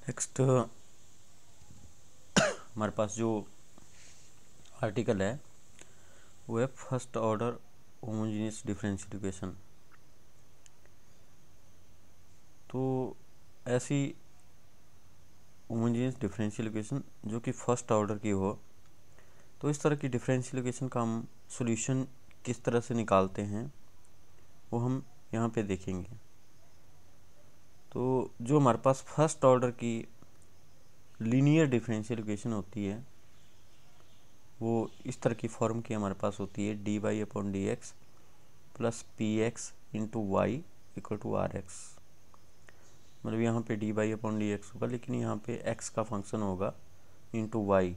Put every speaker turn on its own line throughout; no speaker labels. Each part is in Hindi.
नेक्स्ट हमारे पास जो आर्टिकल है वो है first order homogeneous differential equation. तो ऐसी होमोजेनियस डिफरेंशियल इक्वेशन जो कि फर्स्ट ऑर्डर की हो, तो इस तरह की डिफरेंशियल इक्वेशन का हम सॉल्यूशन किस तरह से निकालते हैं वो हम यहाँ पे देखेंगे। तो जो हमारे पास फर्स्ट ऑर्डर की लीनियर डिफरेंशियल इक्वेशन होती है वो इस तरह की फॉर्म की हमारे पास होती है dy upon D x plus P x into Y equal to are X. मतलब यहाँ पे dy अपॉन डी एक्स होगा, लेकिन यहाँ पे x का फंक्शन होगा इंटू वाई,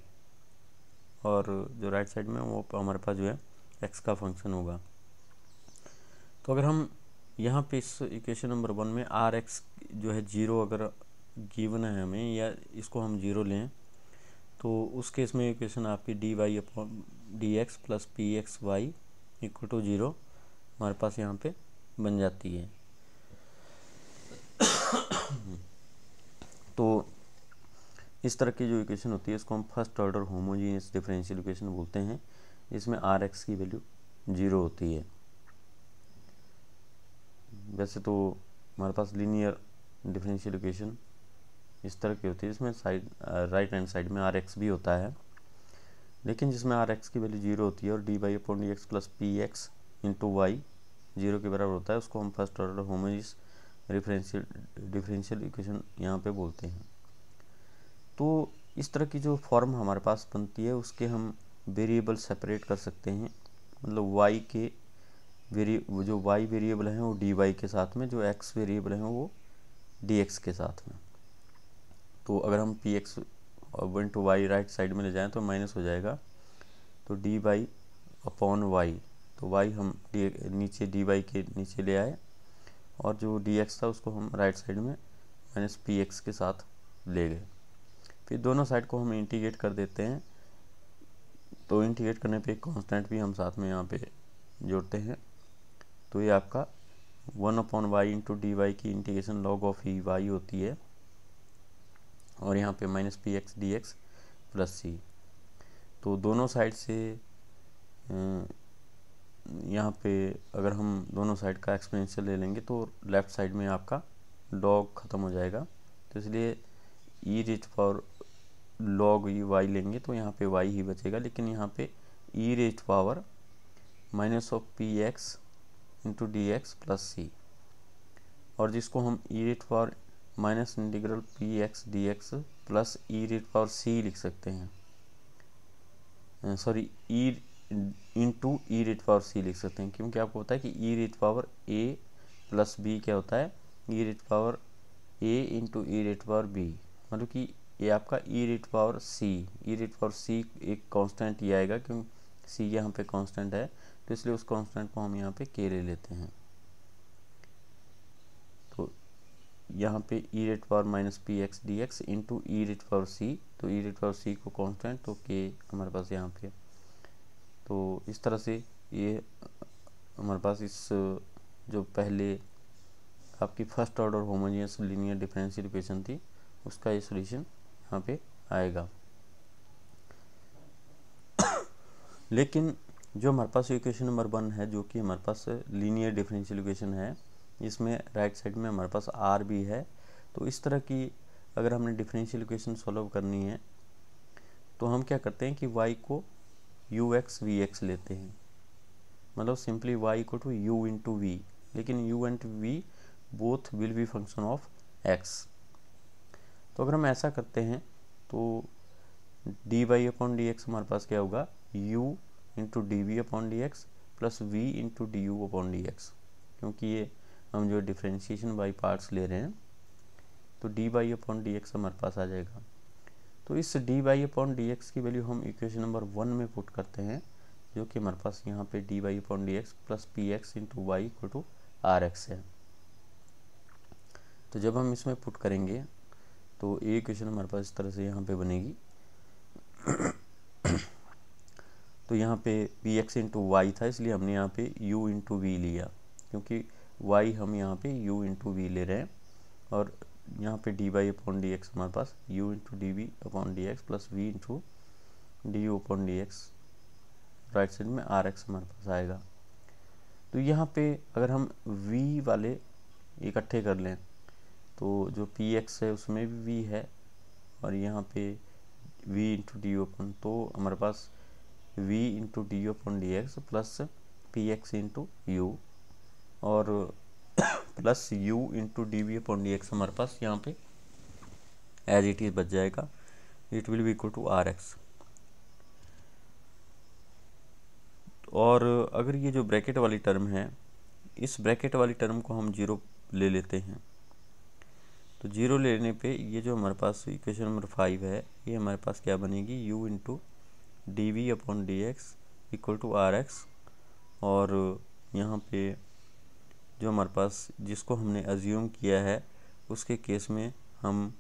और जो राइट साइड में वो हमारे पास जो है x का फंक्शन होगा। तो अगर हम यहाँ पे इस इक्वेशन नंबर 1 में आर एक्स जो है जीरो अगर गिवन है हमें, या इसको हम जीरो लें, तो उस केस में इक्वेशन आपकी D Y upon D x plus P x Y equal to zero हमारे पास यहाँ पे बन जाती है। तो इस तरह की जो इक्वेशन होती है इसको हम first order homogeneous differential equation बोलते हैं, इसमें आर एक्स की वैल्यू जीरो होती है। वैसे तो हमारे पास लीनियर डिफरेंशियल इक्वेशन इस तरह की होती है जिसमें साइड राइट हैंड साइड में आर एक्स भी होता है, लेकिन जिसमें आर एक्स की वैल्यू जीरो होती है और D Y upon D x plus P x into Y zero के बराबर होता है, उसको हम first order homogeneous differential equation यहाँ पे बोलते हैं। तो इस तरह की जो फॉर्म हमारे पास बनती है उसके हम वेरिएबल सेपरेट कर सकते हैं। मतलब वाई के जो वाई वेरिएबल हैं वो डी वाई के साथ में, जो एक्स वेरिएबल हैं वो डी एक्स के साथ में। तो अगर हम P X one to Y right side में ले जाएं तो माइनस हो जाएगा, तो डी वाई अपॉन वाई, तो वाई हम नीचे डी वाई के नीचे ले आए, और जो डी एक्स था उसको हम राइट साइड में माइनस पी एक्स के साथ ले गए। फिर दोनों साइड को हम इंटीग्रेट कर देते हैं, तो इंटीग्रेट करने पे एक कांस्टेंट भी हम साथ में यहाँ पे जोड़ते हैं। तो ये आपका 1 upon y into D y की integration log of e y होती है, और यहाँ पे minus P x D x plus c. तो दोनों साइड से यहाँ पे अगर हम दोनों साइड का एक्सपोनेंशियल ले लेंगे तो लेफ़्ट साइड में आपका लॉग ख़त्म हो जाएगा, तो इसलिए e raise power log e y लेंगे तो यहाँ पे वाई ही बचेगा, लेकिन यहाँ पे e raise power minus of P x into D x plus c, और जिसको हम e raise power minus integral p x D x plus e raise power c लिख सकते हैं, sorry e into e raise power c लिख सकते हैं, क्योंकि आपको पता है कि e raise power a plus b क्या होता है, e raise power a into e raise power b. मतलब कि ये आपका ई रेज पावर सी, ई रेज पावर सी एक कांस्टेंट ही आएगा, क्योंकि सी यहाँ पे कांस्टेंट है, तो इसलिए उस कांस्टेंट को हम यहाँ पे के ले लेते हैं। तो यहाँ पे e raise power minus P x D x into e raise power c, तो ई रेज पावर सी को कांस्टेंट, तो के हमारे पास यहाँ पे। तो इस तरह से ये हमारे पास इस जो पहले आपकी first order homogeneous linear differential equation थी उसका ये सॉल्यूशन यहाँ पे आएगा। लेकिन जो हमारे पास इक्वेशन नंबर 1 है जो कि हमारे पास लीनियर डिफरेंशियल इक्वेशन है, इसमें राइट साइड में हमारे पास आर भी है। तो इस तरह की अगर हमने डिफरेंशियल इक्वेशन सॉल्व करनी है तो हम क्या करते हैं कि y को यू एक्स वी एक्स लेते हैं, मतलब simply y equal to U into V, लेकिन u and v both will be function of x। तो अगर हम ऐसा करते हैं तो D Y upon D x हमारे पास क्या होगा, u into D we upon D x plus v into D you upon D X, क्योंकि ये हम जो डिफ्रेंशिएशन बाई पार्ट्स ले रहे हैं, तो D Y upon D x हमारे पास आ जाएगा। तो इस D Y upon D X की वैल्यू हम इक्वेशन नंबर 1 में पुट करते हैं, जो कि हमारे पास यहाँ पे D Y upon D x plus P x into Y equal to are x है। तो जब हम इसमें पुट करेंगे तो ये इक्वेशन हमारे पास इस तरह से यहाँ पे बनेगी। तो यहाँ पे पी एक्स इंटू वाई था, इसलिए हमने यहाँ पे u इंटू वी लिया, क्योंकि y हम यहाँ पे u इंटू वी ले रहे हैं, और यहाँ पे D Y upon D x हमारे पास u into D we upon D x plus V into D you upon D X, right side में आर एक्स हमारे पास आएगा। तो यहाँ पे अगर हम v वाले इकट्ठे कर लें तो जो पी एक्स है उसमें भी v है और यहाँ पे v into D you upon, तो हमारे पास v into D you upon D x plus P x into u और plus u into D we upon D x हमारे पास यहाँ पे एज इट इज बच जाएगा, it will be equal to are x. और अगर ये जो ब्रैकेट वाली टर्म है, इस ब्रैकेट वाली टर्म को हम जीरो ले लेते हैं, तो जीरो लेने पे ये जो हमारे पास इक्वेशन नंबर 5 है, ये हमारे पास क्या बनेगी, u into D we upon D x equal to are x. और यहाँ पे जो हमारे पास जिसको हमने अज्यूम किया है उसके केस में हम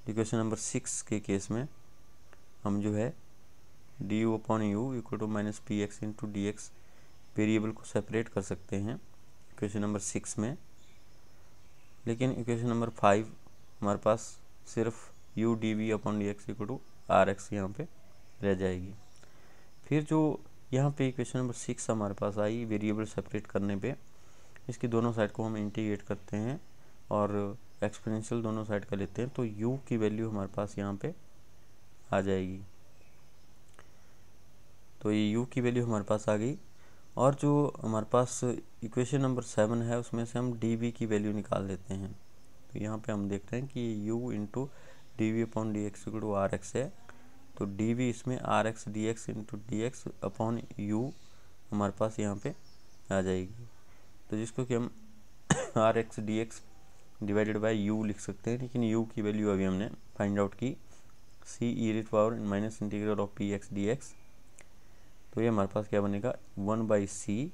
इक्वेशन नंबर 6 के केस में हम जो है D you upon U equal to minus P x into D X variable को सेपरेट कर सकते हैं इक्वेशन नंबर 6 में। लेकिन इक्वेशन नंबर 5 हमारे पास सिर्फ U D we upon D x equal to are X यहाँ पे रह जाएगी। फिर जो यहाँ पे इक्वेशन नंबर 6 हमारे पास आई वेरिएबल सेपरेट करने पे, इसकी दोनों साइड को हम इंटीग्रेट करते हैं और एक्सपोनेंशियल दोनों साइड का लेते हैं, तो u की वैल्यू हमारे पास यहाँ पे आ जाएगी। तो ये u की वैल्यू हमारे पास आ गई। और जो हमारे पास इक्वेशन नंबर 7 है उसमें से हम dv की वैल्यू निकाल देते हैं। तो यहाँ पे हम देखते हैं कि u into D we upon D x equal to are x है, तो dv इसमें R x D x into D x upon U हमारे पास यहाँ पे आ जाएगी। तो जिसको कि हम R x D X divided by U लिख सकते हैं, लेकिन u की वैल्यू अभी हमने फाइंड आउट की c e raised power minus integral of P x D x. तो ये हमारे पास क्या बनेगा 1/c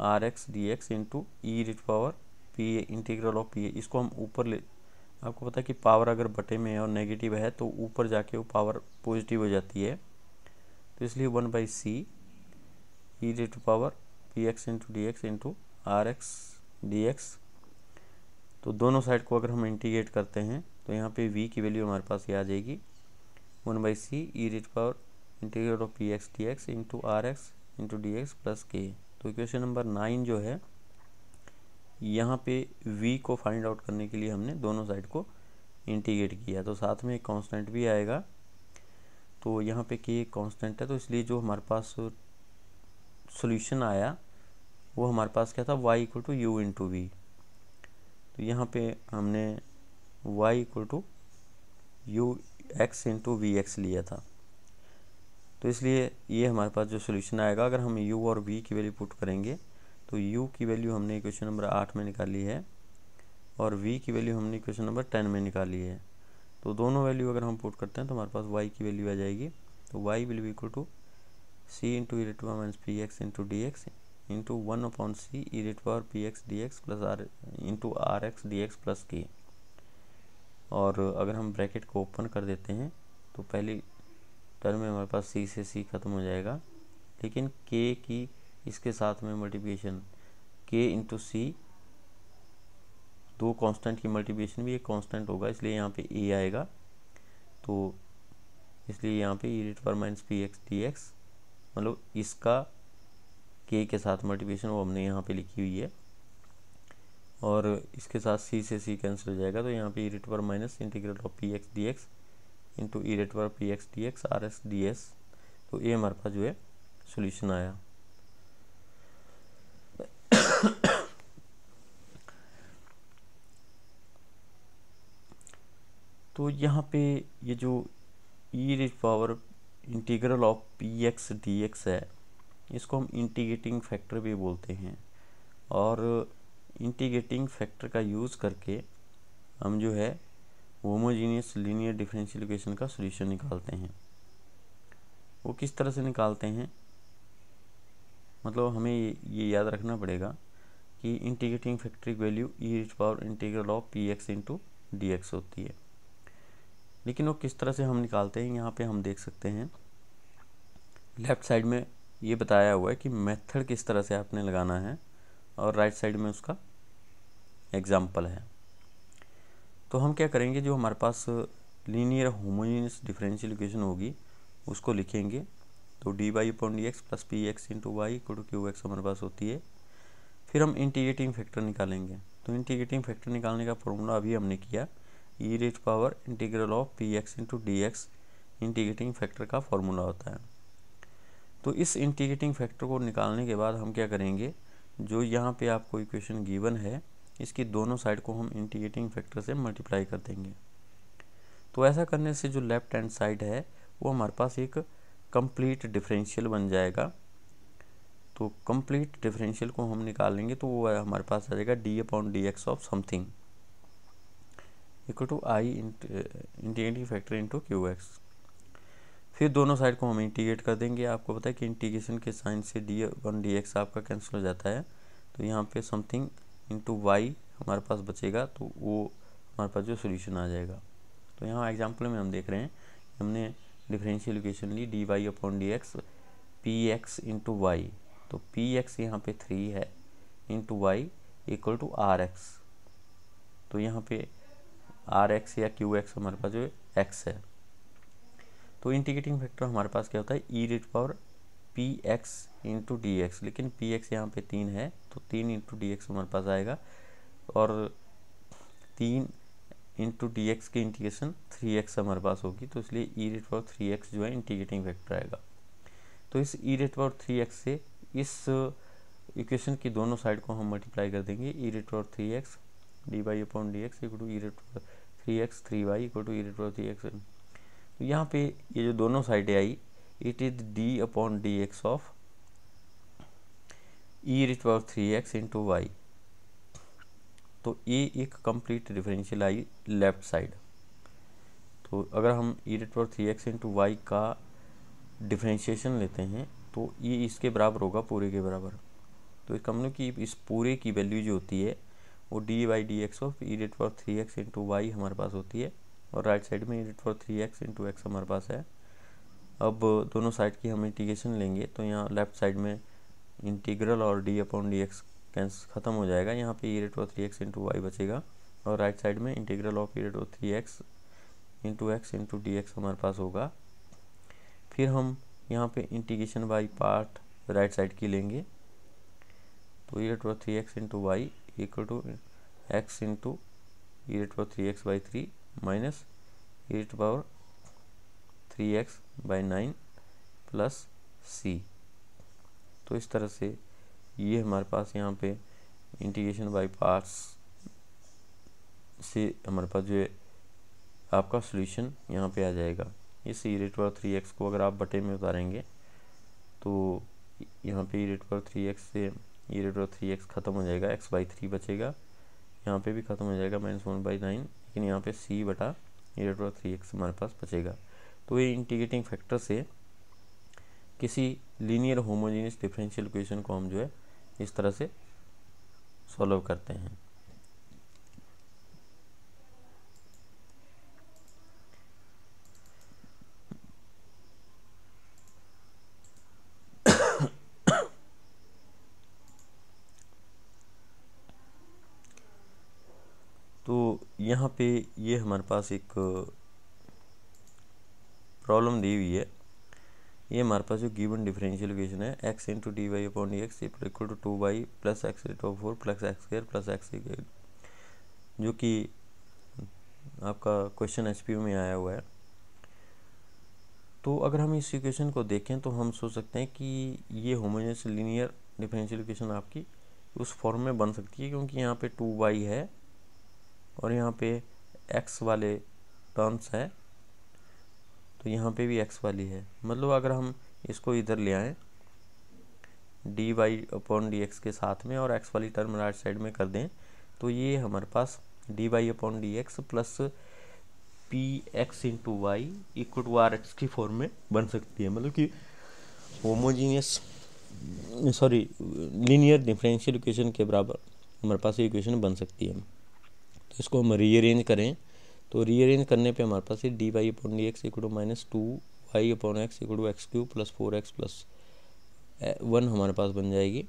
R x D x into E rate power P integral of P. इसको हम ऊपर ले, आपको पता है कि पावर अगर बटे में है और नेगेटिव है तो ऊपर जाके वो पावर पॉजिटिव हो जाती है, तो इसलिए 1/c E rate power P x into D x into R x D x. तो दोनों साइड को अगर हम इंटीग्रेट करते हैं तो यहाँ पे v की वैल्यू हमारे पास ये आ जाएगी 1/c E rate power integral of P x D x into R X into D x plus K. तो इक्वेशन नंबर 9 जो है, यहाँ पे v को फाइंड आउट करने के लिए हमने दोनों साइड को इंटीग्रेट किया, तो साथ में एक कांस्टेंट भी आएगा। तो यहाँ पे k एक कांस्टेंट है, तो इसलिए जो हमारे पास सॉल्यूशन आया वो हमारे पास क्या था, y equal to U into V. तो यहाँ पे हमने y equal to U X into V X लिया था, तो इसलिए ये हमारे पास जो सोल्यूशन आएगा, अगर हम u और v की वैल्यू पुट करेंगे तो u की वैल्यू हमने इक्वेशन नंबर 8 में निकाली है और v की वैल्यू हमने इक्वेशन नंबर 10 में निकाली है। तो दोनों वैल्यू अगर हम पुट करते हैं तो हमारे पास y की वैल्यू आ जाएगी, तो y will be equal to c into E rate power minus P x into D x into 1/c E rate power P x D x plus R into R x D x plus K. और अगर हम ब्रैकेट को ओपन कर देते हैं तो पहली टर्म में हमारे पास c से c खत्म हो जाएगा, लेकिन k की इसके साथ में मल्टीप्लिकेशन k इंटू सी, दो कांस्टेंट की मल्टीप्लिकेशन भी एक कांस्टेंट होगा, इसलिए यहाँ पे a आएगा। तो इसलिए यहाँ पे e rate power minus P x D x, मतलब इसका k के साथ मल्टीप्लिकेशन वो हमने यहाँ पे लिखी हुई है, और इसके साथ c से c कैंसिल हो जाएगा। तो यहाँ पे e rate power minus integral of P x D x into E rate power P x D x r x d s. तो ये हमारे पास जो है सोल्यूशन आया। तो यहाँ पे ये जो e rate power integral of P x D x है, इसको हम इंटीग्रेटिंग फैक्टर भी बोलते हैं, और इंटीग्रेटिंग फैक्टर का यूज़ करके हम जो है होमोजीनियस लीनियर डिफरेंशियल इक्वेशन का सॉल्यूशन निकालते हैं। वो किस तरह से निकालते हैं, मतलब हमें ये याद रखना पड़ेगा कि इंटीग्रेटिंग फैक्टर की value E rate power integral of P x into D x होती है। लेकिन वो किस तरह से हम निकालते हैं, यहाँ पे हम देख सकते हैं लेफ़्ट साइड में ये बताया हुआ है कि मेथड किस तरह से आपने लगाना है, और राइट साइड में उसका एग्जाम्पल है। तो हम क्या करेंगे, जो हमारे पास लीनियर होमोजेनियस डिफरेंशियल इक्वेशन होगी उसको लिखेंगे। तो D Y upon D x plus P x into Y equal to Q x हमारे पास होती है। फिर हम इंटीग्रेटिंग फैक्टर निकालेंगे। तो इंटीग्रेटिंग फैक्टर निकालने का फॉर्मूला अभी हमने किया, e raise power integral of P x into D x integrating factor का फॉर्मूला होता है। तो इस इंटीग्रेटिंग फैक्टर को निकालने के बाद हम क्या करेंगे, जो यहाँ पे आपको इक्वेशन गिवन है इसकी दोनों साइड को हम इंटीग्रेटिंग फैक्टर से मल्टीप्लाई कर देंगे। तो ऐसा करने से जो लेफ्ट हैंड साइड है वो हमारे पास एक कंप्लीट डिफरेंशियल बन जाएगा। तो कंप्लीट डिफरेंशियल को हम निकालेंगे तो वो हमारे पास आ जाएगा D upon D x of something equal to I integrating factor into Q X. फिर दोनों साइड को हम इंटीग्रेट कर देंगे। आपको पता है कि इंटीग्रेशन के साइन से डी अपॉन डी एक्स आपका कैंसिल हो जाता है। तो यहाँ पे समथिंग इंटू वाई हमारे पास बचेगा, तो वो हमारे पास जो सोल्यूशन आ जाएगा। तो यहाँ एग्जाम्पल में हम देख रहे हैं, हमने डिफरेंशियल इक्वेशन ली d Y upon D x p x into y. तो पी एक्स यहाँ पे 3 है into Y equal to are x. तो यहाँ पे आर एक्स या क्यू एक्स हमारे पास जो एक्स है। तो इंटीग्रेटिंग फैक्टर हमारे पास क्या होता है, e raise power P x into D x. लेकिन पी एक्स यहाँ पे 3 है तो 3 इंटू डी एक्स हमारे पास आएगा, और 3 इंटू डी एक्स की इंटीग्रेशन 3x हमारे पास होगी। तो इसलिए ई रेज पावर 3x जो है इंटीग्रेटिंग फैक्टर आएगा। तो इस ई रेज पावर 3x से इस इक्वेशन की दोनों साइड को हम मल्टीप्लाई कर देंगे। E raise power 3x d Y upon D x equal to e raise power 3x 3y equal to e raise power 3x। तो यहाँ पे ये जो दोनों साइडें आई, it is d upon D x of e raise power 3x into y. तो ये एक कंप्लीट डिफरेंशियल आई लेफ्ट साइड। तो अगर हम e raise power 3x into Y का डिफरेंशिएशन लेते हैं तो ये इसके बराबर होगा, पूरे के बराबर। तो इसका मतलब कि इस पूरे की वैल्यू जो होती है वो d y d x of e raise power 3x into y हमारे पास होती है, और राइट साइड में e raise power 3x into x हमारे पास है। अब दोनों साइड की हम इंटीग्रेशन लेंगे तो यहाँ लेफ्ट साइड में इंटीग्रल और d upon D x cancel ख़त्म हो जाएगा। यहाँ पे e raise power 3x into y बचेगा, और राइट साइड में integral of e raise power 3x into x into D x हमारे पास होगा। फिर हम यहाँ पे integration by part right side की लेंगे। तो e raise power 3x into Y equal to x into e raise power 3x by 3 minus E raise power 3x by 9 plus c। तो इस तरह से ये हमारे पास यहाँ पे इंटीग्रेशन बाई पार्ट्स से हमारे पास जो है आपका सॉल्यूशन यहाँ पे आ जाएगा। इस ई रेज पावर 3x को अगर आप बटे में उतारेंगे तो यहाँ पे ई रेज पावर 3x से ई रेज पावर 3x ख़त्म हो जाएगा, x बाई 3 बचेगा, यहाँ पे भी ख़त्म हो जाएगा -1/9, लेकिन यहाँ पे c बटा ई रेज पावर 3x हमारे पास बचेगा। तो ये इंटीग्रेटिंग फैक्टर से किसी लीनियर होमोजेनियस डिफरेंशियल इक्वेशन को हम जो है इस तरह से सॉल्व करते हैं। तो यहाँ पे ये हमारे पास एक प्रॉब्लम दी हुई है। ये हमारे पास जो गिवन डिफरेंशियल इक्वेशन है x into D Y upon D x equal to 2y plus X raised of 4 plus X square plus X, जो कि आपका क्वेश्चन एचपीयू में आया हुआ है। तो अगर हम इस इक्वेशन को देखें तो हम सोच सकते हैं कि ये होमोजेनियस लीनियर डिफरेंशियल इक्वेशन आपकी उस फॉर्म में बन सकती है, क्योंकि यहाँ पे 2y है और यहाँ पे x वाले टर्म्स है, तो यहाँ पे भी x वाली है। मतलब अगर हम इसको इधर ले आएँ D Y upon D X के साथ में और x वाली टर्म राइट साइड में कर दें, तो ये हमारे पास d Y upon D x plus P x into Y equal to are x की फॉर्म में बन सकती है। मतलब कि होमोजीनियस लीनियर डिफरेंशियल इक्वेशन के बराबर हमारे पास ये इक्वेशन बन सकती है। तो इसको हम रीअरेंज करें तो रीअरेंज करने पे हमारे पास ये D Y upon D x equal to -2y upon X equal to x³ plus 4x plus 1 हमारे पास बन जाएगी।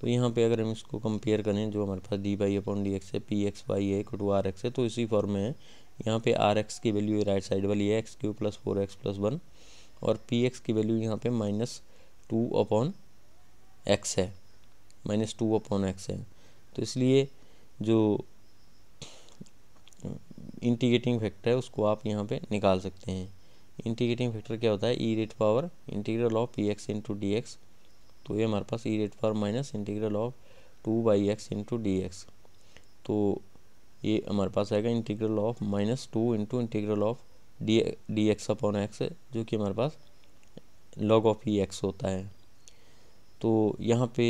तो यहाँ पे अगर हम इसको कंपेयर करें, जो हमारे पास d y upon D x है, पी एक्स वाई है इक्वल टू आर एक्स है, तो इसी फॉर्म में है। यहाँ पे आर एक्स की वैल्यू है राइट साइड वाली है x cube plus 4x plus 1, और पी एक्स की वैल्यू यहाँ पे -2 अपॉन एक्स है, -2 अपॉन एक्स है। तो इसलिए जो इंटीग्रेटिंग फैक्टर है उसको आप यहाँ पे निकाल सकते हैं। इंटीग्रेटिंग फैक्टर क्या होता है, e rate power integral of P x into D x. तो ये हमारे पास e rate power minus integral of 2/x into D x. तो ये हमारे पास आएगा integral of -2 into integral of d x upon x, जो कि हमारे पास लॉग ऑफ ई एक्स होता है। तो यहाँ पे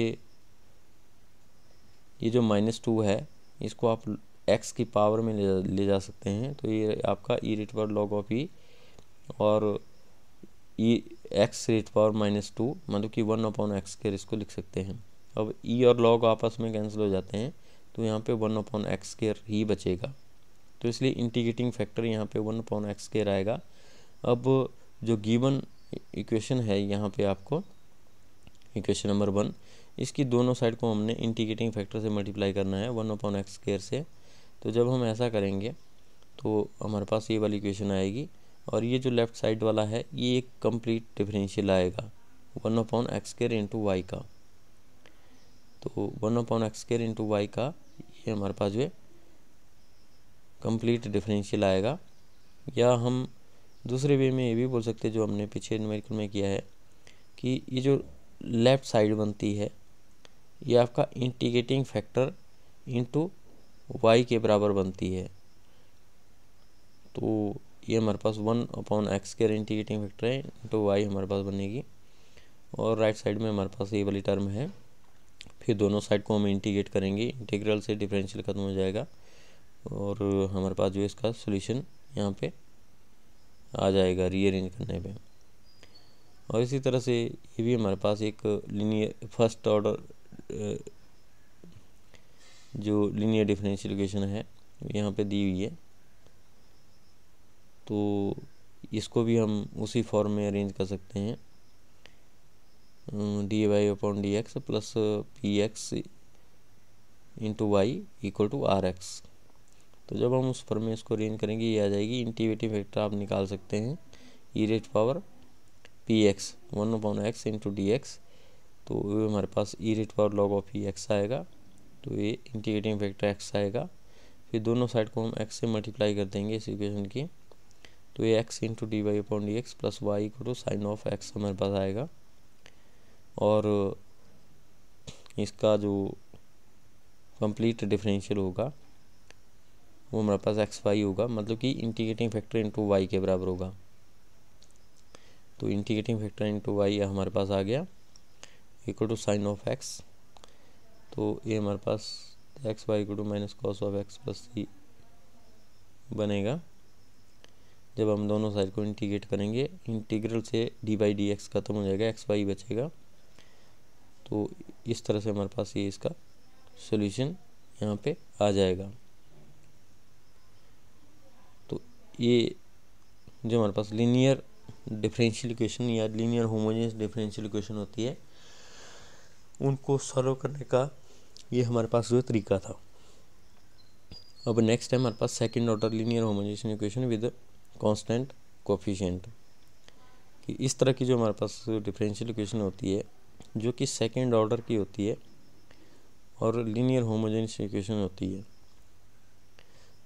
ये जो -2 है इसको आप x की पावर में ले जा सकते हैं। तो ये आपका ई रेट पावर लॉग ऑफ ई, और ई एक्स रेट पावर -2 मतलब कि 1 अपॉन एक्स स्क्वायर इसको लिख सकते हैं। अब ई और लॉग आपस में कैंसिल हो जाते हैं, तो यहाँ पे 1 अपॉन एक्स स्क्वायर ही बचेगा। तो इसलिए इंटीग्रेटिंग फैक्टर यहाँ पे 1 अपॉन एक्स स्क्वायर आएगा। अब जो गिवन इक्वेशन है यहाँ पे आपको इक्वेशन नंबर 1, इसकी दोनों साइड को हमने इंटीग्रेटिंग फैक्टर से मल्टीप्लाई करना है 1 अपॉन एक्स स्क्वायर से। तो जब हम ऐसा करेंगे तो हमारे पास ये वाली इक्वेशन आएगी, और ये जो लेफ़्ट साइड वाला है ये एक कंप्लीट डिफरेंशियल आएगा 1 upon X square into Y का। तो 1 upon X square into Y का ये हमारे पास जो है कंप्लीट डिफरेंशियल आएगा। या हम दूसरे वे में ये भी बोल सकते हैं, जो हमने पीछे न्यूमेरिकल में किया है, कि ये जो लेफ़्ट साइड बनती है ये आपका इंटीग्रेटिंग फैक्टर इंटू वाई के बराबर बनती है। तो ये हमारे पास 1 upon X square integrating factor है इंटू वाई हमारे पास बनेगी, और राइट साइड में हमारे पास ये वाली टर्म है। फिर दोनों साइड को हम इंटीग्रेट करेंगे, इंटीग्रल से डिफरेंशियल खत्म हो जाएगा, और हमारे पास जो है इसका सॉल्यूशन यहाँ पे आ जाएगा रीअरेंज करने पे। और इसी तरह से ये भी हमारे पास एक लीनियर फर्स्ट ऑर्डर जो लीनियर डिफरेंशियल इक्वेशन है यहाँ पे दी हुई है। तो इसको भी हम उसी फॉर्म में अरेंज कर सकते हैं, D Y upon D x plus P x into Y equal to are x. तो जब हम उस फॉर्म में इसको अरेंज करेंगे ये आ जाएगी। इंटीग्रेटिंग फैक्टर आप निकाल सकते हैं e rate power P x 1 upon x into D x. तो ये हमारे पास e rate power log of e x आएगा, तो ये इंटीग्रेटिंग फैक्टर एक्स आएगा। फिर दोनों साइड को हम एक्स से मल्टीप्लाई कर देंगे इस इक्वेशन की, तो ये X into D Y upon D x plus Y equal to sine of X हमारे पास आएगा। और इसका जो कंप्लीट डिफरेंशियल होगा वो हमारे पास एक्स वाई होगा, मतलब कि इंटीग्रेटिंग फैक्टर इंटू वाई के बराबर होगा। तो इंटीग्रेटिंग फैक्टर इंटू वाई हमारे पास आ गया equal to sine of x. तो ये हमारे पास x Y equal to minus cos of x plus c बनेगा। जब हम दोनों साइड को इंटीग्रेट करेंगे, इंटीग्रल से डी बाई डी एक्स खत्म हो जाएगा, एक्स वाई बचेगा। तो इस तरह से हमारे पास ये इसका सॉल्यूशन यहाँ पे आ जाएगा। तो ये जो हमारे पास लीनियर डिफरेंशियल इक्वेशन या लीनियर होमोजेनियस डिफरेंशियल इक्वेशन होती है, उनको सॉल्व करने का ये हमारे पास जो तरीका था। अब नेक्स्ट है हमारे पास second order linear homogeneous equation with constant coefficient. कि इस तरह की जो हमारे पास डिफरेंशियल इक्वेशन होती है जो कि सेकंड ऑर्डर की होती है और लीनियर होमोजेनियस इक्वेशन होती है,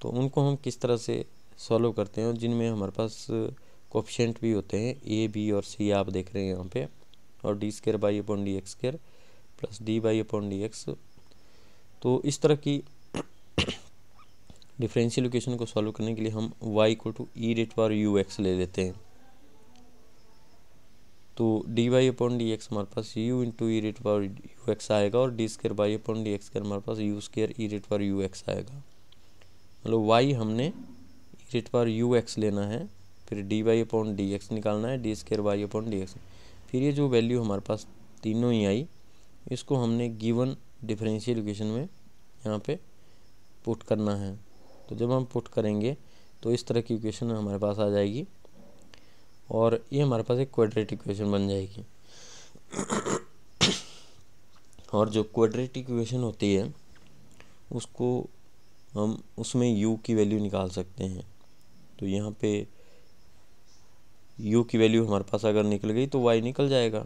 तो उनको हम किस तरह से सॉल्व करते हैं, और जिनमें हमारे पास कोएफिशिएंट भी होते हैं ए बी और सी आप देख रहे हैं यहाँ पे, और d square y upon D x square plus D y upon D x. तो इस तरह की डिफरेंशियल इक्वेशन को सॉल्व करने के लिए हम y equal to e rate power u x ले लेते हैं। तो D Y upon D x हमारे पास u इंटू ई रेट पावर यू एक्स आएगा, और d square y upon D x square हमारे पास u square e rate power u x आएगा। मतलब y हमने e rate power u x लेना है, फिर d Y upon D x निकालना है, d square y upon D x. फिर ये जो वैल्यू हमारे पास तीनों ही आई, इसको हमने गिवन डिफरेंशियल इक्वेशन में यहाँ पे पुट करना है। तो जब हम पुट करेंगे तो इस तरह की इक्वेशन हमारे पास आ जाएगी, और ये हमारे पास एक क्वाड्रेटिक इक्वेशन बन जाएगी। और जो क्वाड्रेटिक इक्वेशन होती है उसको हम उसमें u की वैल्यू निकाल सकते हैं। तो यहाँ पे u की वैल्यू हमारे पास अगर निकल गई तो y निकल जाएगा।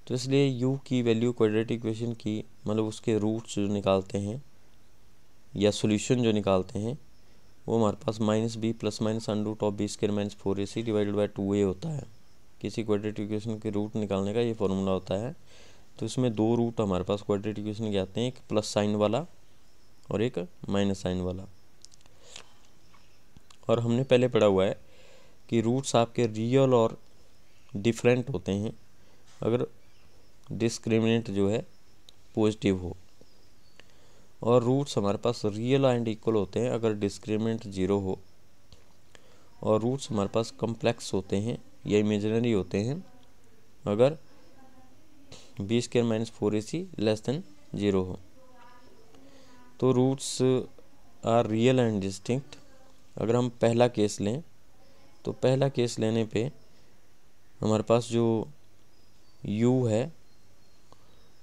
तो इसलिए u की वैल्यू क्वाड्रेटिक इक्वेशन की मतलब उसके रूट्स जो निकालते हैं या सॉल्यूशन जो निकालते हैं वो हमारे पास -b plus minus √b² - 4ac divided by 2a होता है। किसी क्वाड्रेटिक इक्वेशन के रूट निकालने का ये फॉर्मूला होता है। तो इसमें दो रूट हमारे पास क्वाड्रेटिक इक्वेशन के आते हैं, एक प्लस साइन वाला और एक माइनस साइन वाला। और हमने पहले पढ़ा हुआ है कि रूट्स आपके रियल और डिफरेंट होते हैं अगर डिस्क्रिमिनेंट जो है पॉजिटिव हो, और रूट्स हमारे पास रियल एंड इक्वल होते हैं अगर डिस्क्रिमिनेंट 0 हो, और रूट्स हमारे पास कम्प्लेक्स होते हैं या इमेजिनरी होते हैं अगर b² - 4ac < 0 हो। तो roots are real and distinct. अगर हम पहला केस लें तो पहला केस लेने पे हमारे पास जो u है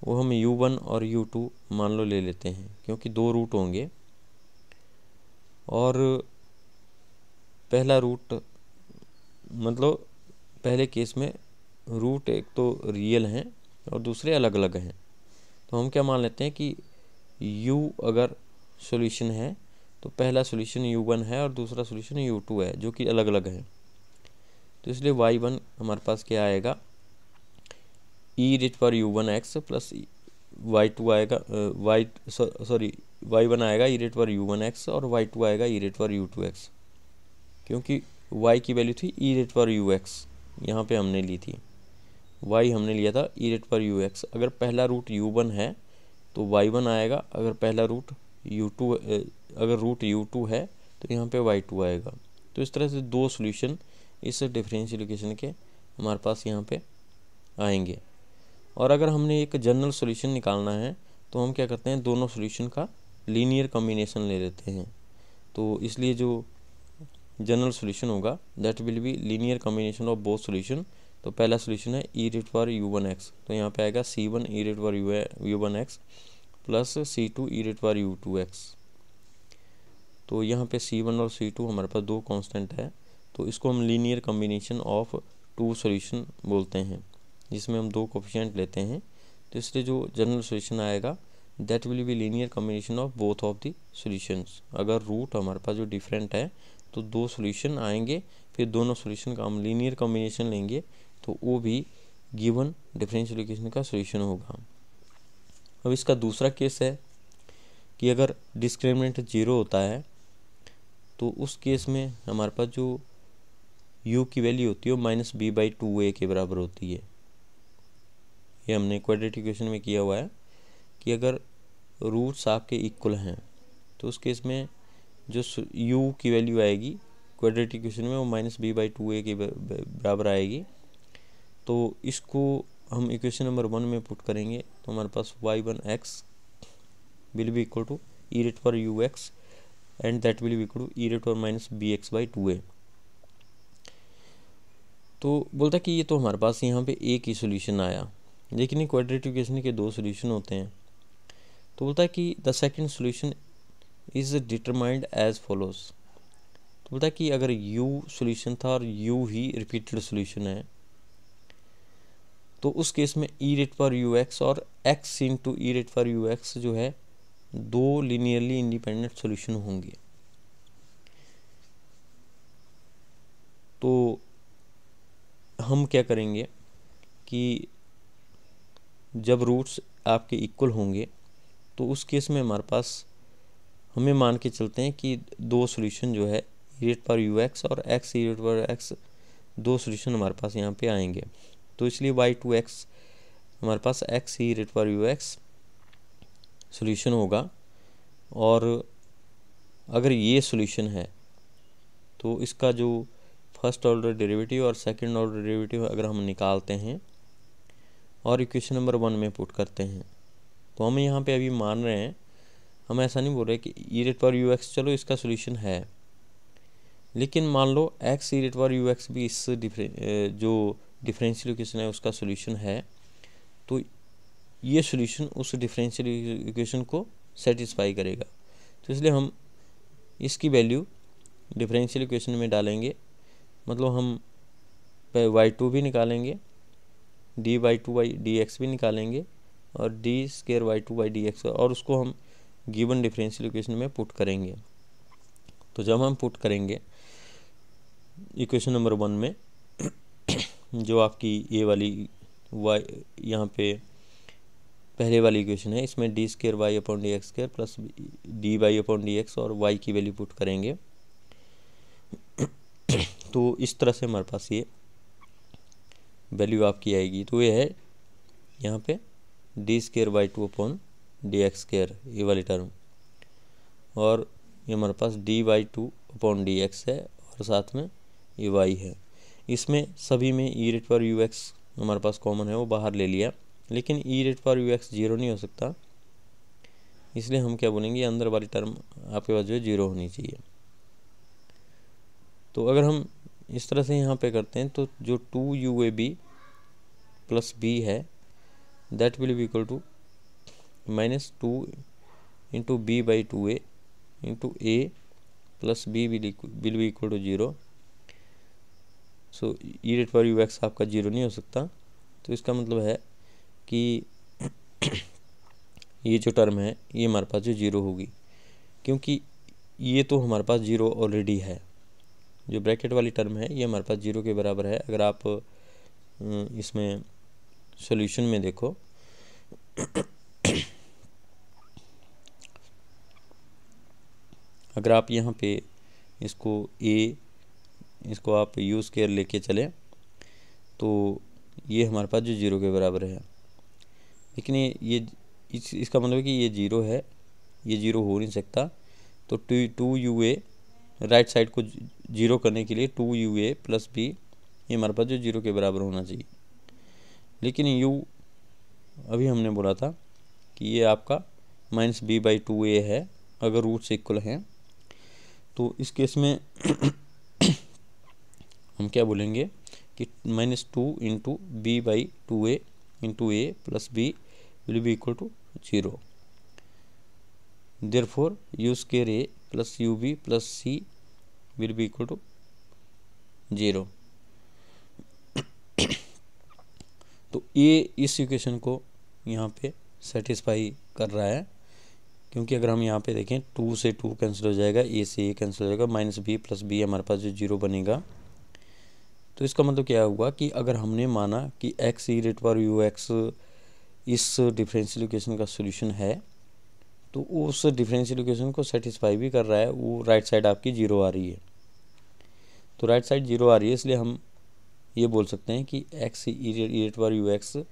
वो हम u1 और u2 मान लो ले लेते हैं, क्योंकि दो रूट होंगे। और पहला रूट मतलब पहले केस में रूट एक तो रियल हैं और दूसरे अलग अलग हैं। तो हम क्या मान लेते हैं कि u अगर सॉल्यूशन है तो पहला सॉल्यूशन u1 है और दूसरा सॉल्यूशन u2 है जो कि अलग अलग है। तो इसलिए y1 हमारे पास क्या आएगा, e⁻u1x प्लस y2 आएगा y1 आएगा e⁻u1x और y2 आएगा e⁻u2x, क्योंकि y की वैल्यू थी e⁻ux, यहाँ पे हमने ली थी y हमने लिया था e⁻ux। अगर पहला रूट u1 है तो y1 आएगा, अगर पहला रूट u2 अगर रूट u2 है तो यहाँ पे y2 आएगा। तो इस तरह से दो सॉल्यूशन इस डिफरेंशियल इक्वेशन के हमारे पास यहाँ पे आएंगे। और अगर हमने एक जनरल सॉल्यूशन निकालना है तो हम क्या करते हैं, दोनों सॉल्यूशन का लीनियर कॉम्बिनेशन ले लेते हैं। तो इसलिए जो जनरल सॉल्यूशन होगा that will be linear combination of both solution. तो पहला सॉल्यूशन है e⁻u1x, तो यहाँ पे आएगा c1 e⁻u1x plus c2 e⁻u2x। तो यहाँ पे c1 और c2 हमारे पास दो कांस्टेंट है, तो इसको हम linear combination of two solution बोलते हैं, जिसमें हम दो कोफिशिएंट लेते हैं। तो इसलिए जो जनरल सॉल्यूशन आएगा that will be linear combination of both of the solutions. अगर रूट हमारे पास जो डिफरेंट है तो दो सॉल्यूशन आएंगे, फिर दोनों सॉल्यूशन का हम लीनियर कॉम्बिनेशन लेंगे तो वो भी गिवन डिफरेंशियल इक्वेशन का सॉल्यूशन होगा। अब इसका दूसरा केस है कि अगर डिस्क्रिमिनेंट 0 होता है तो उस केस में हमारे पास जो u की वैल्यू होती है वो -b/2a के बराबर होती है। ये हमने क्वाड्रेटिक इक्वेशन में किया हुआ है कि अगर रूट्स आपके इक्वल हैं तो उस केस में जो u की वैल्यू आएगी क्वाड्रेटिक इक्वेशन में वो -b/2a के बराबर आएगी। तो इसको हम इक्वेशन नंबर 1 में पुट करेंगे तो हमारे पास y1x will be equal to e⁻ux and that will be equal to e⁻−bx/2a। तो बोलता कि ये तो हमारे पास यहाँ पे एक ही सोल्यूशन आया, लेकिन ये क्वाड्रेटिक इक्वेशन के दो सोल्यूशन होते हैं। तो बोलता है कि the second solution is determined as follows. तो बोलता है कि अगर u सोल्यूशन था और u ही रिपीटेड सोल्यूशन है तो उस केस में e⁻ux और x इंटू e⁻ux जो है दो लीनियरली इंडिपेंडेंट सॉल्यूशन होंगे। तो हम क्या करेंगे कि जब रूट्स आपके इक्वल होंगे तो उस केस में हमारे पास हमें मान के चलते हैं कि दो सॉल्यूशन जो है e⁻ux और x e⁻x दो सॉल्यूशन हमारे पास यहाँ पे आएंगे। तो इसलिए y2x हमारे पास x e⁻ux सॉल्यूशन होगा। और अगर ये सॉल्यूशन है तो इसका जो फर्स्ट ऑर्डर डेरिवेटिव और सेकंड ऑर्डर डेरिवेटिव अगर हम निकालते हैं और इक्वेशन नंबर 1 में पुट करते हैं तो हम यहाँ पे अभी मान रहे हैं, हम ऐसा नहीं बोल रहे कि e⁻ux चलो इसका सॉल्यूशन है, लेकिन मान लो x e⁻ux भी इस जो डिफरेंशियल इक्वेशन है उसका सॉल्यूशन है। तो ये सॉल्यूशन उस डिफरेंशियल इक्वेशन को सेटिस्फाई करेगा। तो इसलिए हम इसकी वैल्यू डिफरेंशियल इक्वेशन में डालेंगे, मतलब हम y2 भी निकालेंगे, dy/2/dx भी निकालेंगे और d²y2/dx, और उसको हम गिवन डिफरेंशियल इक्वेशन में पुट करेंगे। तो जब हम पुट करेंगे इक्वेशन नंबर 1 में जो आपकी ये वाली y यहाँ पे पहले वाली इक्वेशन है, इसमें d²y/dx² प्लस dy/dx और y की वैल्यू पुट करेंगे। तो इस तरह से हमारे पास ये वैल्यू आपकी आएगी। तो ये है यहाँ पे d²y2/dx², ये वाली टर्म, और ये हमारे पास dy/2/dx है और साथ में ये y है। इसमें सभी में e⁻ux हमारे पास कॉमन है, वो बाहर ले लिया, लेकिन e⁻ux 0 नहीं हो सकता, इसलिए हम क्या बोलेंगे, अंदर वाली टर्म आपके पास जो है 0 होनी चाहिए। तो अगर हम इस तरह से यहाँ पे करते हैं तो जो 2uab प्लस b है that will be equal to -2 into b/2a into a plus b will be equal to 0। So e⁻ux आपका 0 नहीं हो सकता, तो इसका मतलब है कि ये जो टर्म है ये हमारे पास जो 0 होगी, क्योंकि ये तो हमारे पास 0 ऑलरेडी है। जो ब्रैकेट वाली टर्म है ये हमारे पास 0 के बराबर है। अगर आप इसमें सॉल्यूशन में देखो अगर आप यहाँ पे इसको आप u² लेके चले तो ये हमारे पास जो 0 के बराबर है, लेकिन इसका मतलब है कि ये 0 है, ये 0 हो नहीं सकता। तो 2ua राइट साइड को 0 करने के लिए 2ua प्लस b ये हमारे पास जो 0 के बराबर होना चाहिए, लेकिन u अभी हमने बोला था कि ये आपका -b/2a है अगर रूट्स इक्वल हैं। तो इस केस में हम क्या बोलेंगे कि -2 into b/2a into a plus b will be equal to 0। Therefore u² plus ub plus c will be equal to 0। तो ये इस इक्वेशन को यहाँ पे सेटिस्फाई कर रहा है, क्योंकि अगर हम यहाँ पे देखें 2 से 2 कैंसिल हो जाएगा, a से a कैंसिल हो जाएगा, -b प्लस b हमारे पास जो 0 बनेगा। तो इसका मतलब क्या हुआ कि अगर हमने माना कि x e⁻ux इस डिफरेंशियल इक्वेशन का सॉल्यूशन है, तो उस डिफरेंशियल इक्वेशन को सेटिस्फाई भी कर रहा है, वो राइट साइड आपकी 0 आ रही है। तो राइट साइड 0 आ रही है, इसलिए हम ये बोल सकते हैं कि x e⁻ux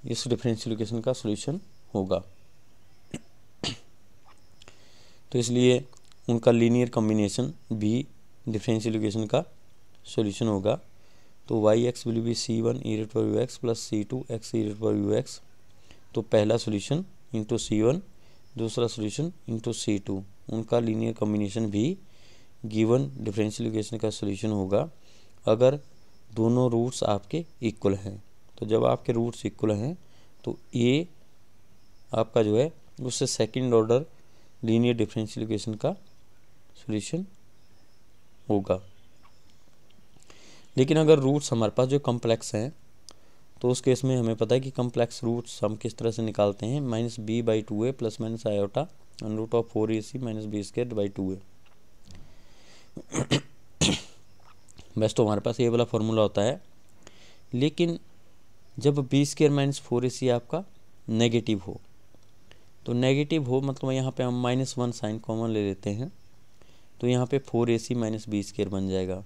इस डिफरेंशियल इक्वेशन का सॉल्यूशन होगा। तो इसलिए उनका लीनियर कॉम्बिनेशन भी डिफरेंशियल इक्वेशन का सॉल्यूशन होगा। तो yx will be c1 e⁻ux plus c2 x e⁻ux। तो पहला सॉल्यूशन इंटू c1, दूसरा सॉल्यूशन इंटू c2, उनका लीनियर कॉम्बिनेशन भी गिवन डिफरेंशियल इक्वेशन का सॉल्यूशन होगा अगर दोनों रूट्स आपके इक्वल हैं। तो जब आपके रूट्स इक्वल हैं तो ये आपका जो है उससे second order linear differential equation का सॉल्यूशन होगा। लेकिन अगर रूट्स हमारे पास जो कॉम्प्लेक्स हैं तो उस केस में हमें पता है कि कॉम्प्लेक्स रूट्स हम किस तरह से निकालते हैं, -b/2a plus minus iota √4ac -b²/2a। बस तो हमारे पास ये वाला फॉर्मूला होता है, लेकिन जब b² - 4ac आपका नेगेटिव हो, तो नेगेटिव हो मतलब यहाँ पे हम -1 साइन कॉमन ले लेते हैं, तो यहाँ पे 4ac - b² बन जाएगा।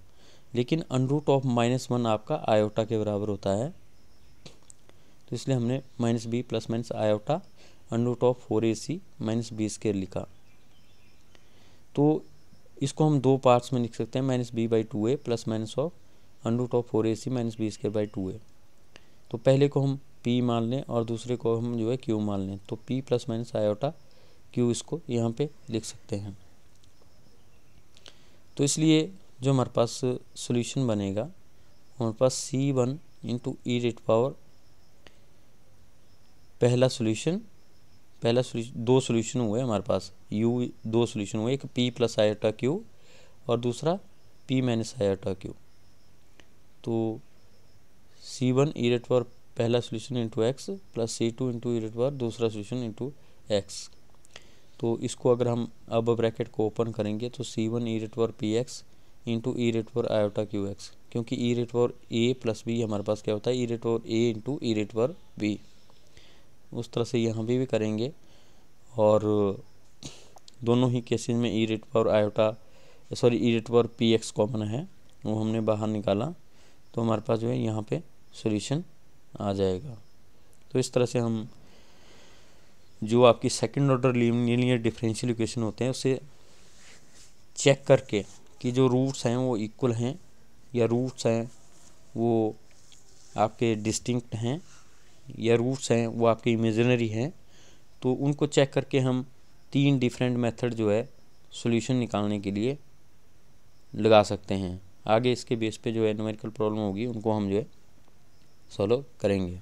लेकिन √-1 आपका आयोटा के बराबर होता है, तो इसलिए हमने -b plus minus iota √4ac - b² लिखा। तो इसको हम दो पार्ट्स में लिख सकते हैं, -b/2a plus minus of √4ac - b²/2a। तो पहले को हम p मान लें और दूसरे को हम जो है q मान लें, तो p plus minus iota q इसको यहाँ पे लिख सकते हैं। तो इसलिए जो हमारे पास सॉल्यूशन बनेगा हमारे पास c1 इंटू e⁻ पहला सोल्यूशन दो सोल्यूशन हुए हमारे पास, u दो सोल्यूशन हुए, एक p प्लस आयोटा क्यू और दूसरा p माइनस आयोटा क्यू। तो c1 ई रेट पावर पहला solution into x plus c2 into ई रेट पावर दूसरा सोल्यूशन इंटू एक्स। तो इसको अगर हम अब ब्रैकेट को ओपन करेंगे तो c1 e rate power P x into ई rate power iota q x, क्योंकि e rate power a plus b हमारे पास क्या होता है, e rate power a into E rate power b. उस तरह से यहाँ भी करेंगे और दोनों ही केसेस में e rate power e rate power P x common है, वो हमने बाहर निकाला, तो हमारे पास जो है यहाँ पे सॉल्यूशन आ जाएगा। तो इस तरह से हम जो आपकी second order linear differential equation होते हैं उसे चेक करके कि जो रूट्स हैं वो इक्वल हैं या रूट्स हैं वो आपके डिस्टिंक्ट हैं या रूट्स हैं वो आपके इमेजिनरी हैं, तो उनको चेक करके हम 3 डिफरेंट मेथड जो है सॉल्यूशन निकालने के लिए लगा सकते हैं। आगे इसके बेस पे जो है न्यूमेरिकल प्रॉब्लम होगी उनको हम जो है सॉल्व करेंगे।